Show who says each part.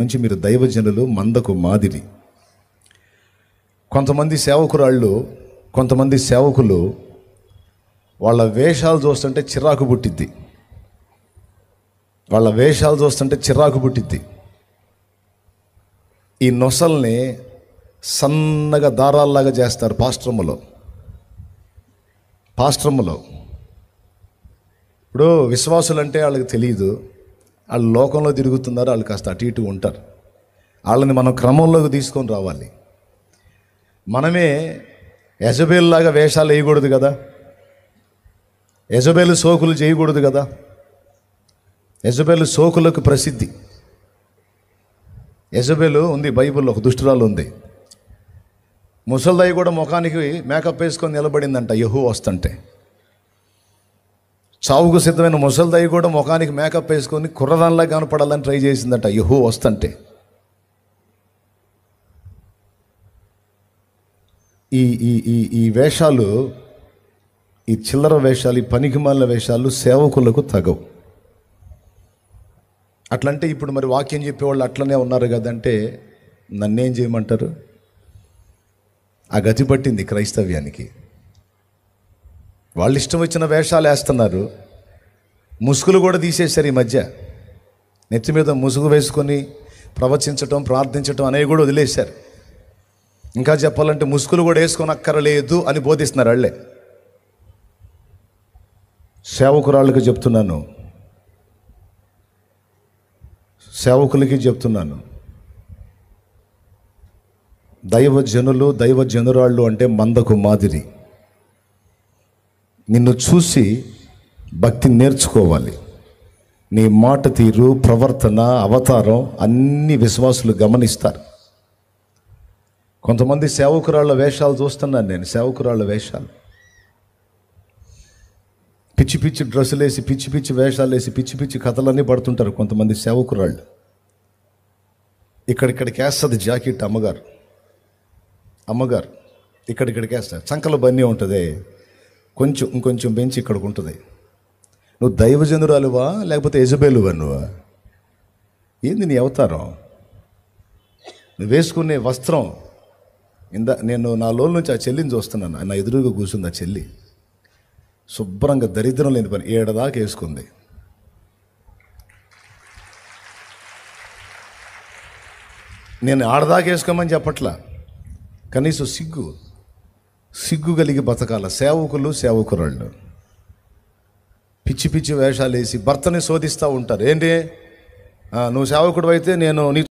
Speaker 1: నుంచి మీరు దైవజనులు మందకు మాదిరి. కొంతమంది సేవకురాళ్ళు, కొంతమంది సేవకులు వాళ్ళ వేషాలు చూస్తుంటే చిరాకు పుట్టిద్ది. వాళ్ళ వేషాలు చూస్తుంటే చిరాకు పుట్టిద్ది. ఈ నొసల్ని సన్నగా దారాల్లాగా చేస్తారు పాస్ట్రమ్మలో. ఇప్పుడు విశ్వాసులు అంటే వాళ్ళకి తెలియదు, వాళ్ళు లోకంలో తిరుగుతున్నారు, వాళ్ళు కాస్త అటు ఇటు ఉంటారు. వాళ్ళని మనం క్రమంలోకి తీసుకొని రావాలి. మనమే యెజబేలులాగా వేషాలు వేయకూడదు కదా, యెజబేలు సోకులు చేయకూడదు కదా. యెజబేలు సోకులకు ప్రసిద్ధి. యెజబేలు ఉంది బైబిల్లో, ఒక దుష్టురాలు ఉంది. ముసల్దాయి కూడా ముఖానికి మేకప్ వేసుకొని నిలబడిందంట యెహోవా వస్తుంటే. చావుకు సిద్ధమైన ముసల్దాయి కూడా ముఖానికి మేకప్ వేసుకొని కుర్రదానిలా కనపడాలని ట్రై చేసిందట యెహోవా వస్తుంటే. ఈ ఈ ఈ ఈ వేషాలు, ఈ చిల్లర వేషాలు, ఈ పనికిమాలిన వేషాలు సేవకులకు తగవు. అట్లంటే ఇప్పుడు మరి వాక్యం చెప్పేవాళ్ళు అట్లనే ఉన్నారు కదంటే నన్నేం చేయమంటారు? ఆ గతి పట్టింది క్రైస్తవ్యానికి. వాళ్ళు ఇష్టం వచ్చిన వేషాలు వేస్తున్నారు. ముసుగులు కూడా తీసేశారు ఈ మధ్య. నెత్తి మీద ముసుగు వేసుకొని ప్రవచించటం, ప్రార్థించటం అనేవి కూడా వదిలేశారు. ఇంకా చెప్పాలంటే ముసుగులు కూడా వేసుకొని అక్కరలేదు అని బోధిస్తున్నారు వాళ్ళే. సేవకురాళ్ళకి చెప్తున్నాను, సేవకులకి చెప్తున్నాను, దైవజనులు, దైవజనురాళ్ళు అంటే మందకు మాదిరి. నిన్ను చూసి భక్తి నేర్చుకోవాలి. నీ మాట తీరు, ప్రవర్తన, అవతారం అన్ని విశ్వాసులు గమనిస్తారు. కొంతమంది సేవకురాళ్ళ వేషాలు చూస్తున్నాను నేను. సేవకురాళ్ళ వేషాలు పిచ్చి పిచ్చి డ్రెస్సులు వేసి, పిచ్చి పిచ్చి వేషాలు వేసి, పిచ్చి పిచ్చి కథలన్నీ పడుతుంటారు కొంతమంది సేవకురాళ్ళు. ఇక్కడిక్కడికి వేస్తుంది జాకెట్ అమ్మగారు ఇక్కడిక్కడికి వేస్తారు. చంకల బన్నీ ఉంటుంది, ఇంకొంచెం పెంచి ఇక్కడికి ఉంటుంది. నువ్వు దైవజనురాలువా లేకపోతే యెజబేలువా? నువ్వు ఏంది నీ అవతారం? నువ్వు వేసుకునే వస్త్రం. నేను నా లోన్ నుంచి ఆ చెల్లిని చూస్తున్నాను. నా ఎదురుగా కూర్చుంది ఆ చెల్లి. శుభ్రంగా దరిద్రం లేని పని ఏడదాకా వేసుకుంది. నేను ఆడదాకా వేసుకోమని చెప్పట్లా, కనీసం సిగ్గు కలిగి బతకాల. సేవకులు, సేవకురాళ్ళు పిచ్చి పిచ్చి వేషాలు వేసి భర్తని శోధిస్తూ ఉంటారు. ఏంటి, నువ్వు సేవకుడు అయితే నేను నీ